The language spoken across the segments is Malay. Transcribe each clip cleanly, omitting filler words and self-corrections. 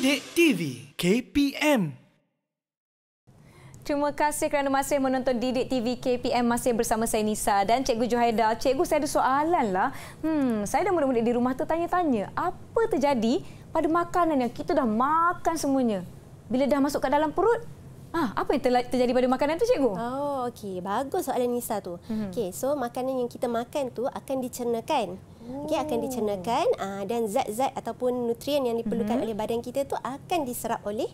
Didik TV KPM. Terima kasih kerana masih menonton Didik TV KPM. Masih bersama saya Nisa dan Cikgu Juhaida. Cikgu, saya ada soalan lah. Saya dan murid-murid di rumah tertanya-tanya, apa terjadi pada makanan yang kita dah makan semuanya? Bila dah masuk ke dalam perut, apa yang terjadi pada makanan tu, Cikgu? Oh, okey. Bagus soalan Nisa tu. Okey, so makanan yang kita makan tu akan dicernakan. Okey, akan dicernakan dan zat-zat ataupun nutrien yang diperlukan oleh badan kita tu akan diserap oleh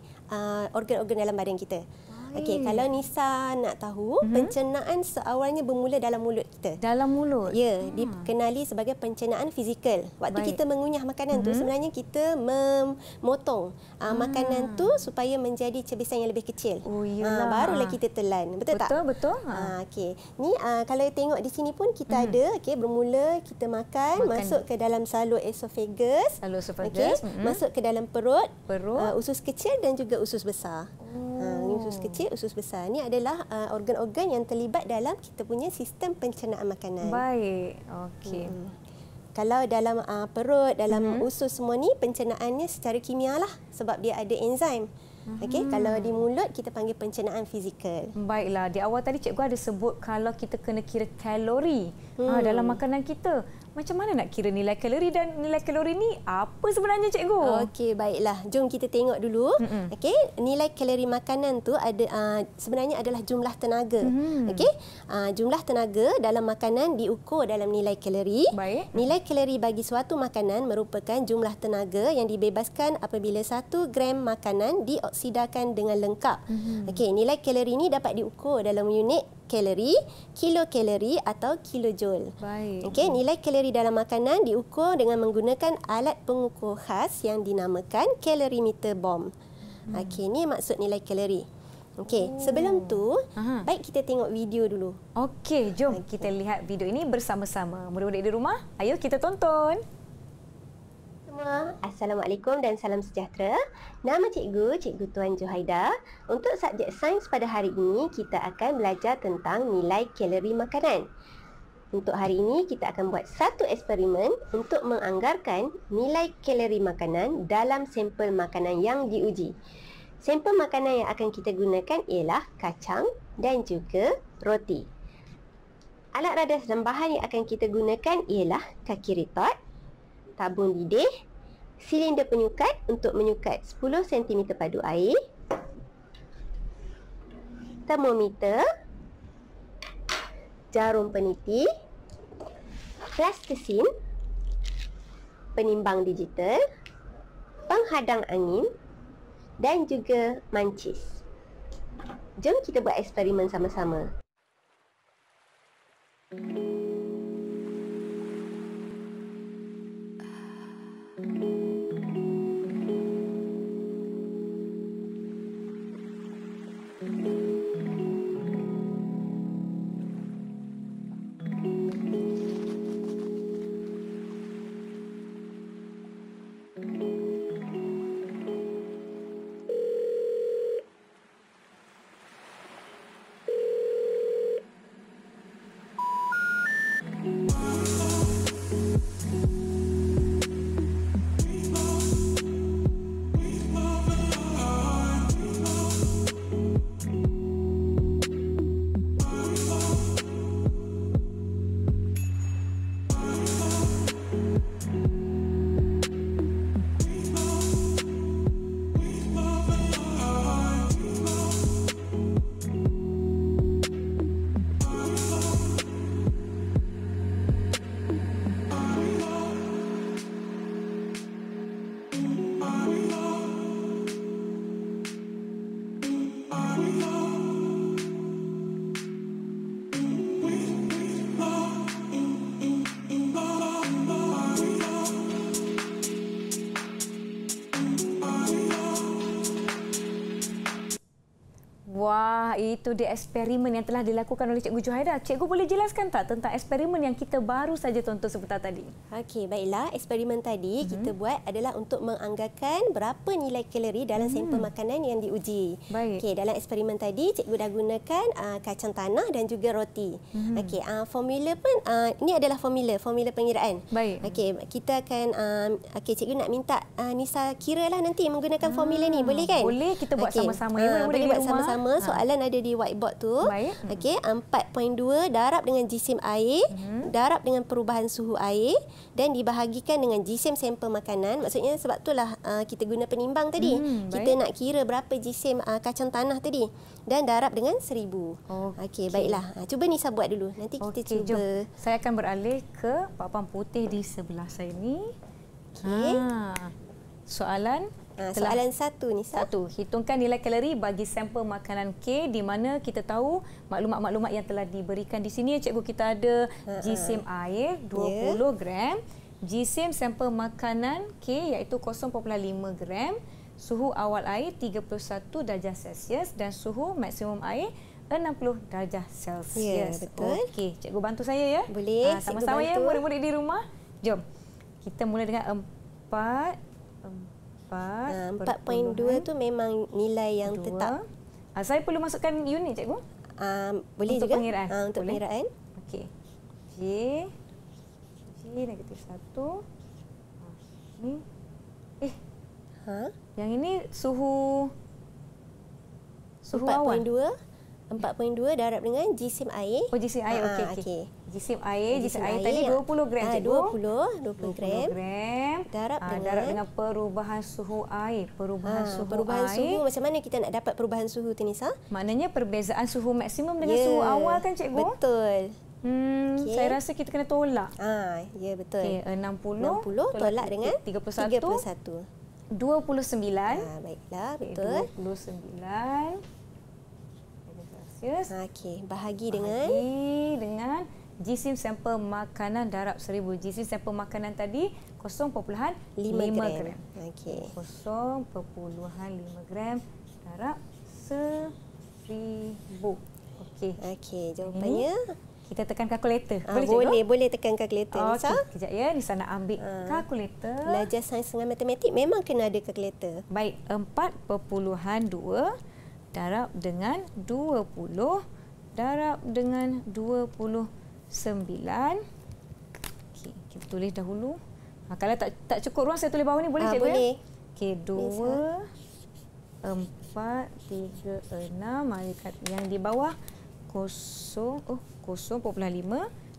organ-organ dalam badan kita. Okey, kalau Nisa nak tahu, pencernaan seawalnya bermula dalam mulut kita. Dalam mulut? Ya, dikenali sebagai pencernaan fizikal. Waktu kita mengunyah makanan tu, sebenarnya kita memotong makanan tu supaya menjadi cebisan yang lebih kecil. Oh, ya. Barulah kita telan. Betul tak? Betul. Okey. Ni kalau tengok di sini pun kita ada, okey, bermula kita makan, masuk ke dalam salur esophagus. Salur esophagus. Okey, masuk ke dalam perut. Perut. Usus kecil dan juga usus besar. Ini usus kecil, usus besar. Ini adalah organ-organ yang terlibat dalam kita punya sistem pencernaan makanan. Baik. Okey. Kalau dalam perut, dalam usus semua ni pencernaannya secara kimia lah sebab dia ada enzim. Okey, kalau di mulut kita panggil pencernaan fizikal. Baiklah, di awal tadi cikgu ada sebut kalau kita kena kira kalori dalam makanan kita. Macam mana nak kira nilai kalori dan nilai kalori ni apa sebenarnya, cikgu? Okey, baiklah. Jom kita tengok dulu. Okey, nilai kalori makanan tu ada sebenarnya adalah jumlah tenaga. Okey, jumlah tenaga dalam makanan diukur dalam nilai kalori. Baik. Nilai kalori bagi suatu makanan merupakan jumlah tenaga yang dibebaskan apabila 1 gram makanan dioksidakan dengan lengkap. Okey, nilai kalori ni dapat diukur dalam unit kalori, kilokalori atau kilojoule. Baik. Okey, nilai kalori dalam makanan diukur dengan menggunakan alat pengukur khas yang dinamakan calorimeter bomb. Okey, ini maksud nilai kalori. Okey, sebelum tu, baik kita tengok video dulu. Okey, jom kita lihat video ini bersama-sama. Murid-murid di rumah, ayo kita tonton. Assalamualaikum dan salam sejahtera. Nama Cikgu Tuan Juhaida. Untuk subjek sains pada hari ini, kita akan belajar tentang nilai kalori makanan. Untuk hari ini, kita akan buat satu eksperimen untuk menganggarkan nilai kalori makanan dalam sampel makanan yang diuji. Sampel makanan yang akan kita gunakan ialah kacang dan juga roti. Alat radas dan bahan yang akan kita gunakan ialah kaki retot, tabung didih, silinder penyukat untuk menyukat 10 cm padu air, termometer, jarum peniti, plastisin, penimbang digital, penghadang angin dan juga mancis. Jom kita buat eksperimen sama-sama. itu dia eksperimen yang telah dilakukan oleh Cikgu Juhaida. Cikgu boleh jelaskan tak tentang eksperimen yang kita baru saja tonton sebentar tadi? Okey, baiklah. Eksperimen tadi kita buat adalah untuk menganggarkan berapa nilai kalori dalam sampel makanan yang diuji. Baik. Okey, dalam eksperimen tadi cikgu dah gunakan kacang tanah dan juga roti. Okey, formula pun ini adalah formula pengiraan. Baik. Okey, kita akan cikgu nak minta Nisa kiralah nanti menggunakan formula ni, boleh kan? Boleh, kita buat sama-sama ya. Boleh buat sama-sama. Soalan ada di whiteboard tu. Baik. Okey, 4.2 darab dengan jisim air, darab dengan perubahan suhu air dan dibahagikan dengan jisim sampel makanan. Maksudnya sebab itulah kita guna penimbang tadi. Kita nak kira berapa jisim kacang tanah tadi dan darab dengan 1000. Okey, baiklah. Cuba Nisa buat dulu. Nanti kita cuba. Jom. Saya akan beralih ke papan putih di sebelah saya ni. Okey. Soalan soalan 1 Nisa. 1. Hitungkan nilai kalori bagi sampel makanan K, di mana kita tahu maklumat-maklumat yang telah diberikan di sini. Cikgu, kita ada jisim air 20 gram, jisim sampel makanan K iaitu 0.5 gram, suhu awal air 31 darjah Celsius dan suhu maksimum air 60 darjah Celsius. Ya, betul. Okey, cikgu bantu saya ya. Boleh, sama-sama ya murid-murid di rumah. Jom. Kita mula dengan 4.2 tu memang nilai yang tetap. Saya perlu masukkan unit, cikgu? Boleh untuk juga. Pengiraan. Untuk pengiraan. Okey. J negatif 1. Ni. Yang ini suhu awan. 4.2 darab dengan jisim air. Jisim air. Okey. Jisim air tadi 20 gram, cikgu. 20 gram. Darab dengan perubahan suhu air. Perubahan suhu, macam mana kita nak dapat perubahan suhu tu, Nisa? Maknanya perbezaan suhu maksimum dengan suhu awal kan, cikgu? Betul. Saya rasa kita kena tolak. Ya, betul. 60 tolak dengan 31. 29. Baiklah, betul. 29. Okey, bahagi dengan jisim sampel makanan darab 1000. Jisim sampel makanan tadi 0.5 gram. Okey. 0.5 gram darab 1000. Okey, jawapannya kita tekan kalkulator. Boleh tekan kalkulator. Okey, kejap ya. Nisa nak ambil kalkulator. Belajar sains dengan matematik memang kena ada kalkulator. Baik, 4.2 darab dengan 20 darab dengan 29. Okey, kita tulis dahulu. Kalau tak cukup ruang saya tulis bawah ni boleh, cikgu? Boleh. Okey, 2 4 3 6 mari yang di bawah 0.5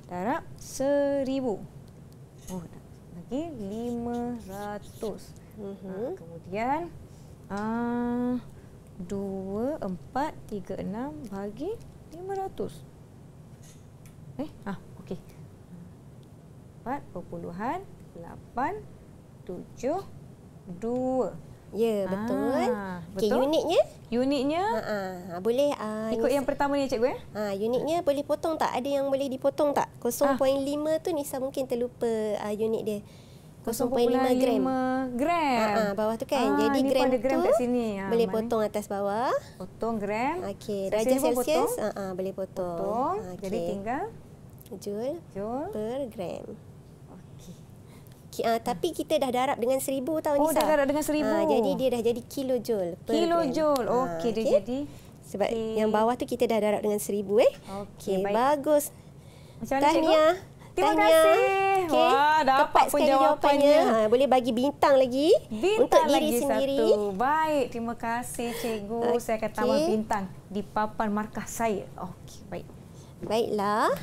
darab 1000. Lagi 500. Kemudian 2, 4, 3, 6 bagi 500. Okey. 4.872. Ya, betul. Betul. Unitnya? Boleh ikut yang pertama ni, cikgu ya? Unitnya boleh potong tak? Ada yang boleh dipotong tak? 0.5 tu Nisa mungkin terlupa unit dia. 0.5 gram. Bawah tu kan. Jadi gram tu kat sini. boleh potong atas bawah. Potong gram. Okey, darjah Celsius boleh potong. Jadi tinggal joule per gram. Okey. Tapi kita dah darab dengan 1000 tau, Nisa. Dah darab dengan 1000. Jadi dia dah jadi kilojoule per gram. Okey, dia jadi. Sebab yang bawah tu kita dah darab dengan 1000 Okey, bagus. Macam mana, cikgu? Terima kasih. Wah, dapat pun jawapannya. Boleh bagi bintang lagi untuk diri sendiri. Baik, terima kasih, cikgu. Saya akan tambah bintang di papan markah saya. Okey, baik. Baiklah.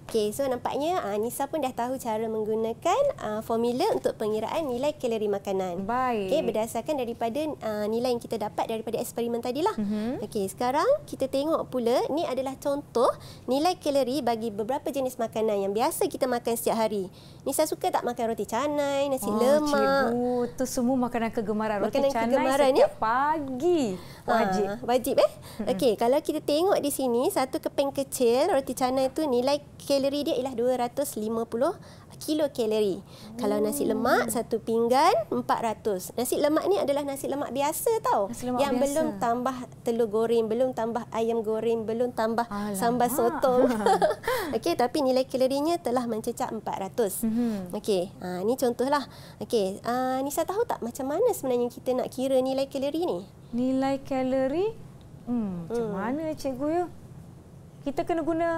Okey, so nampaknya Nisa pun dah tahu cara menggunakan formula untuk pengiraan nilai kalori makanan. Baik. Okey, berdasarkan daripada nilai yang kita dapat daripada eksperimen tadilah. Okey, sekarang kita tengok pula ni adalah contoh nilai kalori bagi beberapa jenis makanan yang biasa kita makan setiap hari. Nisa suka tak makan roti canai, nasi lemak? Cikgu, tu semua makanan kegemaran. Roti canai setiap pagi. Wajib Okey, kalau kita tengok di sini satu keping kecil roti canai tu nilai kalori dia ialah 250 kilokalori. Kalau nasi lemak, 1 pinggan 400. Nasi lemak ni adalah nasi lemak biasa tau. Lemak yang biasa. belum tambah telur goreng, belum tambah ayam goreng, belum tambah sambal sotong. Okey, tapi nilai kalorinya telah mencecah 400. Okey, ni contohlah. Okey, Nisa tahu tak macam mana sebenarnya kita nak kira nilai kalori ni? Nilai kalori? Macam mana cikgu ya? Kita kena guna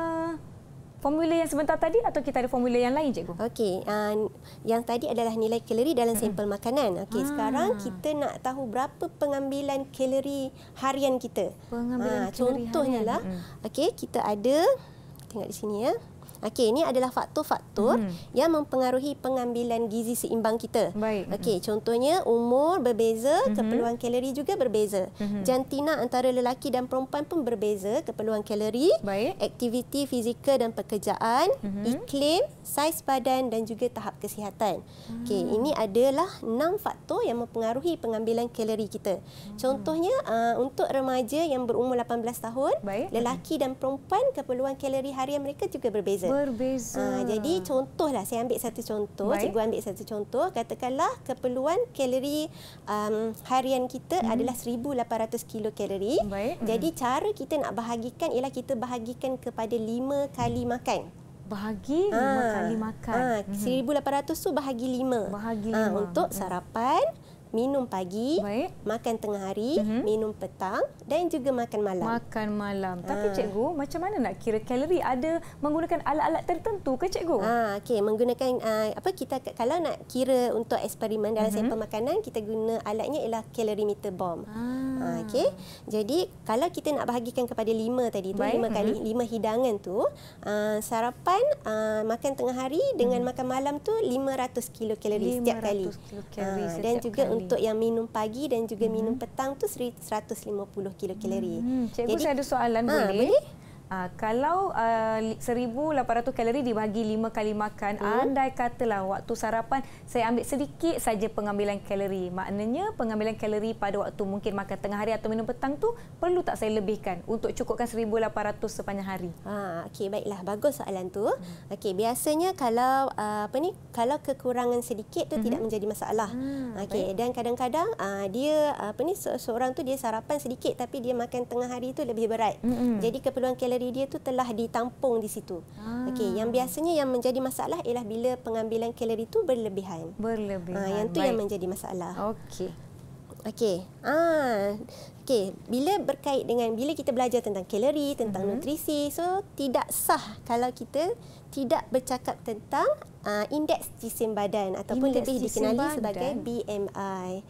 formula yang sebentar tadi atau kita ada formula yang lain, cikgu? Okey, yang tadi adalah nilai kalori dalam sampel makanan. Okey, sekarang kita nak tahu berapa pengambilan kalori harian kita. Pengambilan kalori contohnya harian. lah, okey, kita ada, tengok di sini ya. Okey, ini adalah faktor-faktor yang mempengaruhi pengambilan gizi seimbang kita. Baik. Okey, contohnya umur berbeza, keperluan kalori juga berbeza. Jantina antara lelaki dan perempuan pun berbeza, keperluan kalori, Baik. aktiviti fizikal dan pekerjaan, iklim, saiz badan dan juga tahap kesihatan. Okey, ini adalah 6 faktor yang mempengaruhi pengambilan kalori kita. Contohnya untuk remaja yang berumur 18 tahun, Baik. lelaki dan perempuan keperluan kalori harian mereka juga berbeza. Jadi contohlah, saya ambil satu contoh. Baik. Cikgu ambil satu contoh. Katakanlah keperluan kalori harian kita adalah 1,800 kilokalori. Baik. Jadi cara kita nak bahagikan ialah kita bahagikan kepada 5 kali makan. Bahagi 5 kali makan. 1,800 tu bahagi 5. Bahagi 5. Untuk sarapan, minum pagi, Baik. makan tengah hari, minum petang dan juga makan malam. Makan malam. Tapi cikgu, macam mana nak kira kalori? Ada menggunakan alat-alat tertentu ke cikgu? Okey, menggunakan kita kalau nak kira untuk eksperimen dalam sampel makanan, kita guna alatnya ialah calorimeter bomb. Okey. Jadi kalau kita nak bahagikan kepada 5 tadi tu, 5 kali 5 hidangan tu, sarapan, makan tengah hari dengan makan malam tu 500 kilokalori setiap kali. 500 kilokalori Dan setiap juga kali. untuk yang minum pagi dan juga minum petang tu 150 kilokalori. Cikgu, saya ada soalan boleh? Kalau 1,800 kalori dibahagi 5 kali makan, andai katalah waktu sarapan saya ambil sedikit saja pengambilan kalori. Maknanya pengambilan kalori pada waktu mungkin makan tengah hari atau minum petang tu perlu tak saya lebihkan untuk cukupkan 1,800 sepanjang hari? Okey, baiklah, bagus soalan tu. Okey, biasanya kalau kalau kekurangan sedikit tu tidak menjadi masalah. Okey, dan kadang-kadang dia seorang tu dia sarapan sedikit tapi dia makan tengah hari tu lebih berat. Jadi keperluan kalori dia tu telah ditampung di situ. Okey, yang biasanya yang menjadi masalah ialah bila pengambilan kalori tu berlebihan. Yang tu yang menjadi masalah. Okey. Okey. Okey, bila kita belajar tentang kalori, tentang nutrisi, so tidak sah kalau kita tidak bercakap tentang indeks jisim badan ataupun lebih dikenali sebagai BMI.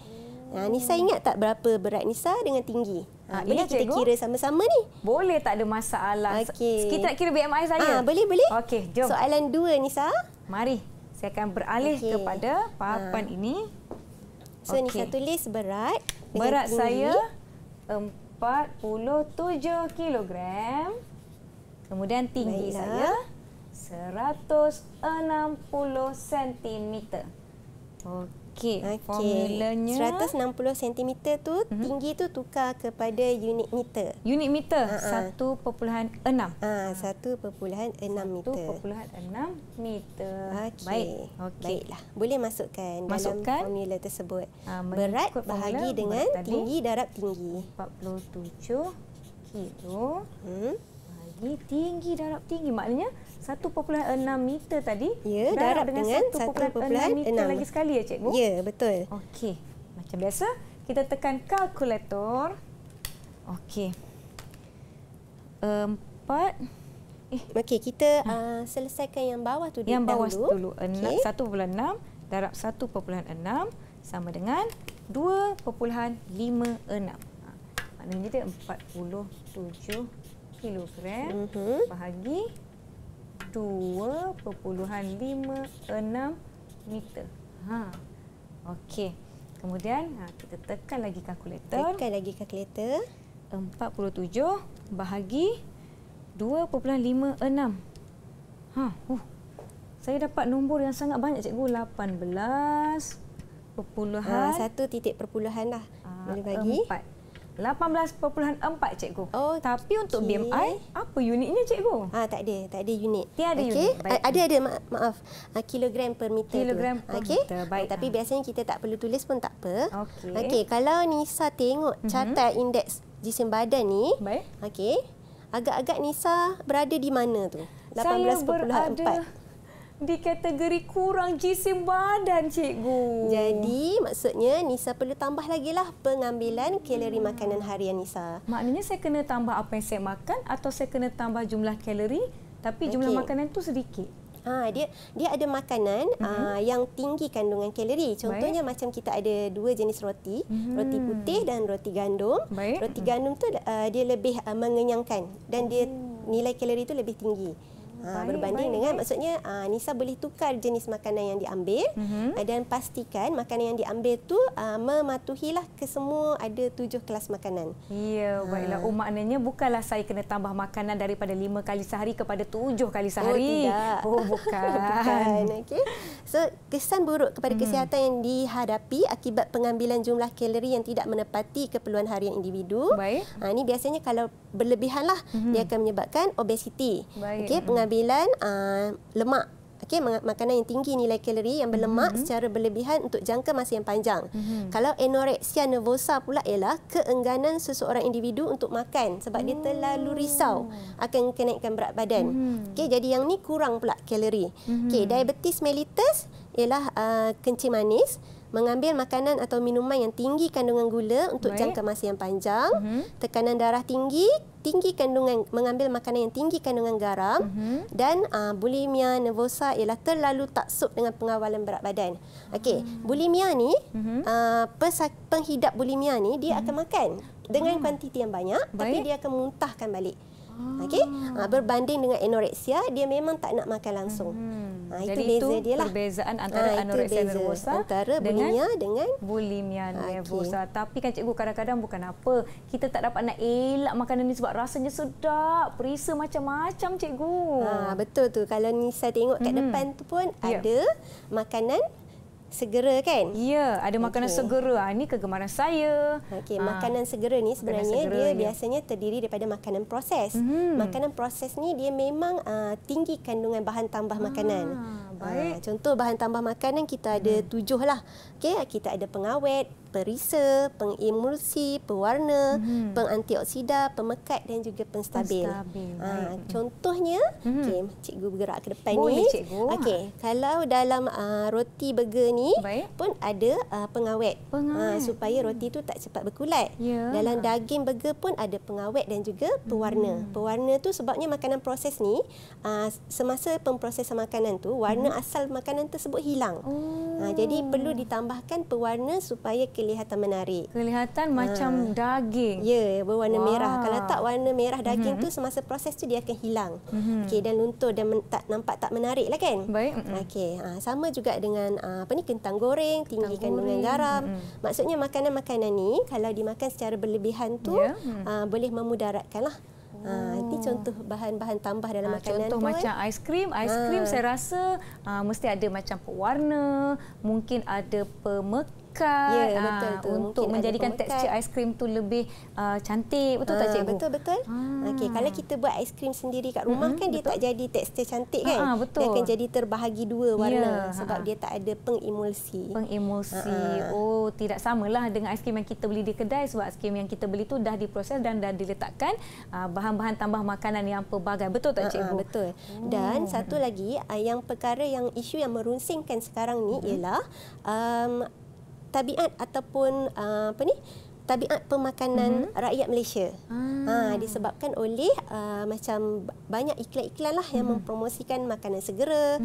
Nisa ingat tak berapa berat Nisa dengan tinggi? Boleh kita kira sama-sama ni? Boleh, tak ada masalah. Okey. Kita nak kira BMI saya? Boleh. Okey, jom. Soalan 2 Nisa. Mari, saya akan beralih kepada papan ini. So Nisa tulis berat dengan Berat tinggi. saya 47 kilogram. Kemudian tinggi saya 160 sentimeter. Okey, formulanya 160 cm tu tinggi tu tukar kepada unit meter. unit meter 1.6. 1.6 meter. 1.6 meter. Baik. Baiklah. Boleh masukkan dalam formula tersebut. Berat bahagi dengan tinggi darab tinggi. 47 kilo bahagi tinggi darab tinggi. Maknanya 1.6 meter tadi darab dengan 1.6 meter lagi sekali ya cikgu? Ya, betul. Okey. Macam biasa, kita tekan kalkulator. Okey. 4. Okey, kita selesaikan yang bawah tu dulu. Yang bawah dulu. 1.6 darab 1.6 sama dengan 2.56. Maknanya dia 47 kilogram bahagi 2.56 meter. Okey. Kemudian kita tekan lagi kalkulator. 47 bahagi 2.56. Saya dapat nombor yang sangat banyak cikgu. 18 perpuluhan. Satu titik perpuluhan lah. Boleh bagi. 18.4 cikgu. Oh, tapi untuk BMI, apa unitnya cikgu? Tak ada unit. Tiada unit. Baik. Ada maaf. Kilogram per meter. Kilogram per meter. Baik. Tapi biasanya kita tak perlu tulis pun tak apa. Okey. Kalau Nisa tengok carta indeks jisim badan ni, baik. Okey. Agak-agak Nisa berada di mana tu? 18.4. Saya berada di kategori kurang jisim badan, cikgu. Jadi, maksudnya Nisa perlu tambah lagi lah pengambilan kalori makanan harian Nisa. Maknanya saya kena tambah apa yang saya makan atau saya kena tambah jumlah kalori tapi jumlah makanan tu sedikit? Dia ada makanan yang tinggi kandungan kalori. Contohnya macam kita ada 2 jenis roti, roti putih dan roti gandum. Baik. Roti gandum tu dia lebih mengenyangkan dan dia nilai kalori tu lebih tinggi. Berbanding dengan maksudnya Nisa boleh tukar jenis makanan yang diambil dan pastikan makanan yang diambil tu mematuhilah ke semua ada 7 kelas makanan. Ya, baiklah. Maknanya bukanlah saya kena tambah makanan daripada 5 kali sehari kepada 7 kali sehari. Tidak. Bukan. Bukan. Okay. So, kesan buruk kepada kesihatan yang dihadapi akibat pengambilan jumlah kalori yang tidak menepati keperluan harian individu. Baik. Ini biasanya kalau berlebihan lah, dia akan menyebabkan obesiti. Baik. Pengambilan lemak. Makanan yang tinggi nilai kalori yang berlemak secara berlebihan untuk jangka masa yang panjang. Kalau anoreksia nervosa pula ialah keengganan seseorang individu untuk makan sebab dia terlalu risau akan kenaikan berat badan. Jadi yang ni kurang pula kalori. Diabetes mellitus ialah kencing manis, mengambil makanan atau minuman yang tinggi kandungan gula untuk jangka masa yang panjang, tekanan darah tinggi mengambil makanan yang tinggi kandungan garam, dan bulimia nervosa ialah terlalu taksub dengan pengawalan berat badan. Bulimia ni, penghidap bulimia ni dia akan makan dengan kuantiti yang banyak, tapi dia akan muntahkan balik. Berbanding dengan anoreksia, dia memang tak nak makan langsung. Jadi itu beza dia lah. Perbezaan antara anoreksia nervosa antara bulimia dengan bulimia nervosa. Tapi kan cikgu, kadang-kadang bukan apa, kita tak dapat nak elak makanan ni sebab rasanya sedap, perisa macam-macam, cikgu. Betul tu. Kalau Nisa tengok kat depan tu pun ada makanan segera kan? Ya, ada makanan segera. Ini kegemaran saya. Makanan segera ni sebenarnya dia biasanya terdiri daripada makanan proses. Makanan proses ni dia memang tinggi kandungan bahan tambah makanan. Contoh bahan tambah makanan kita ada 7 lah. Kita ada pengawet, perisa, pengemulsi, pewarna, pengantioksida, pemekat dan juga penstabil. Contohnya, cikgu bergerak ke depan ni. Cikgu. Kalau dalam roti burger ni pun ada pengawet. Supaya roti tu tak cepat berkulat. Dalam daging burger pun ada pengawet dan juga pewarna. Pewarna tu sebabnya makanan proses ni semasa pemprosesan makanan tu warna asal makanan tersebut hilang. Jadi perlu ditambahkan pewarna supaya kelihatan menarik. Kelihatan macam daging. Ya, berwarna merah. Kalau tak warna merah daging tu semasa proses tu dia akan hilang. Dan luntur dan nampak tak menarik lah kan? Baik. Sama juga dengan kentang goreng, tinggi kandungan garam. Maksudnya makanan-makanan ni kalau dimakan secara berlebihan tu boleh memudaratkan lah. Ini contoh bahan-bahan tambah dalam makanan contoh tu. Macam aiskrim. Aiskrim saya rasa mesti ada macam pewarna, mungkin ada pemekat. Betul tu. Untuk menjadikan tekstur aiskrim tu lebih cantik. Betul tak cikgu? Betul. Kalau kita buat aiskrim sendiri kat rumah kan dia tak jadi tekstur cantik kan? Betul. Dia akan jadi terbahagi 2 warna sebab dia tak ada pengemulsi. Tidak samalah dengan aiskrim yang kita beli di kedai sebab aiskrim yang kita beli tu dah diproses dan dah diletakkan bahan-bahan tambah makanan yang pelbagai. Betul tak cikgu? Betul. Dan satu lagi yang perkara yang isu yang merunsingkan sekarang ni ialah tabiat ataupun tabiat pemakanan rakyat Malaysia. Disebabkan oleh macam banyak iklan-iklan lah yang mempromosikan makanan segera,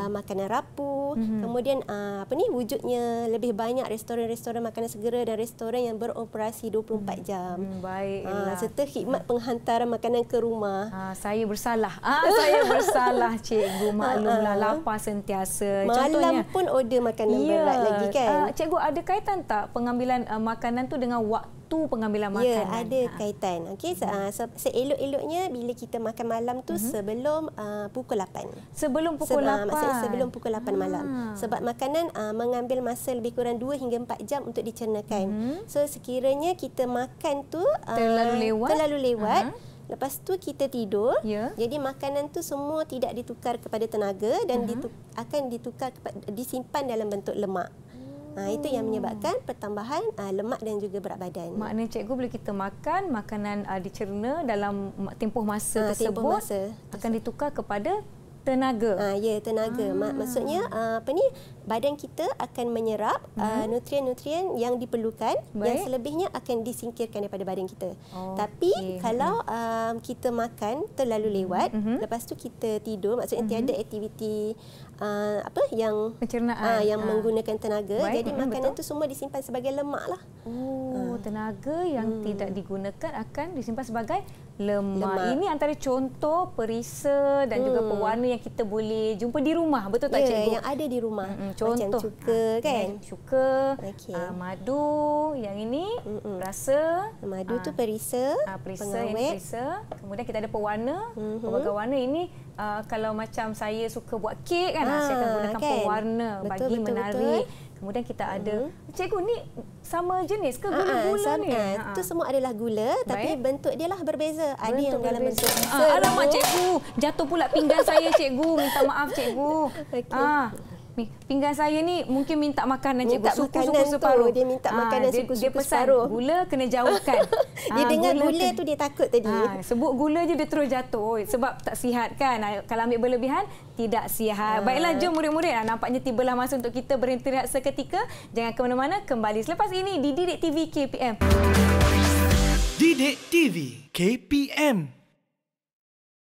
makanan rapuh, kemudian wujudnya lebih banyak restoran-restoran makanan segera dan restoran yang beroperasi 24 jam. Baiklah. Serta khidmat penghantaran makanan ke rumah. Saya bersalah. Saya bersalah cikgu, maklumlah lapar sentiasa. Malam pun order makanan berat lagi kan. Cikgu, ada kaitan tak pengambilan makanan tu dengan dengan waktu pengambilan makanan. Ya, ada kaitan. Okey, seelok-eloknya bila kita makan malam tu sebelum pukul 8. Sebelum pukul 8. Maksudnya sebelum pukul 8 malam. Sebab makanan mengambil masa lebih kurang 2 hingga 4 jam untuk dicernakan. So sekiranya kita makan tu terlalu lewat, lepas tu kita tidur, jadi makanan tu semua tidak ditukar kepada tenaga dan akan disimpan dalam bentuk lemak. Itu yang menyebabkan pertambahan lemak dan juga berat badan. Maknanya cikgu, bila kita makan makanan dicerna dalam tempoh masa tersebut akan ditukar kepada tenaga. Ya, tenaga. Maksudnya badan kita akan menyerap nutrien-nutrien yang diperlukan. Baik. Yang selebihnya akan disingkirkan daripada badan kita. Tapi kalau kita makan terlalu lewat, lepas tu kita tidur, maksudnya tiada aktiviti yang pencernaan yang menggunakan tenaga. Baik. Jadi makanan tu semua disimpan sebagai lemak lah. Tenaga yang tidak digunakan akan disimpan sebagai lemak. Ini antara contoh perisa dan juga pewarna yang kita boleh jumpa di rumah. Betul tak, cikgu? Yang ada di rumah. Contoh. Macam cuka kan? Cuka, madu, yang ini rasa. Madu tu perisa, pengawet. Kemudian kita ada pewarna. Pelbagai warna ini kalau macam saya suka buat kek kan, saya akan gunakan pewarna bagi menarik. Kemudian kita ada, cikgu ni sama jenis ke gula-gula ni? Itu semua adalah gula, tapi bentuk dia lah berbeza. Ada yang dalam bentuk alamak cikgu, jatuh pula pinggan saya cikgu. Minta maaf cikgu. Pinggan saya ni mungkin minta makanan cikgu. Suku-suku separuh. Dia minta makanan suku-suku dia pesan separuh. Gula kena jauhkan. Dia dengar gula tu dia takut tadi. Sebut gula je dia terus jatuh. Sebab tak sihat kan. Kalau ambil berlebihan, tidak sihat. Baiklah, jom murid-murid. Nampaknya tibalah masa untuk kita berhenti rehat seketika. Jangan ke mana-mana. Kembali selepas ini di Didik TV KPM. Didik TV KPM.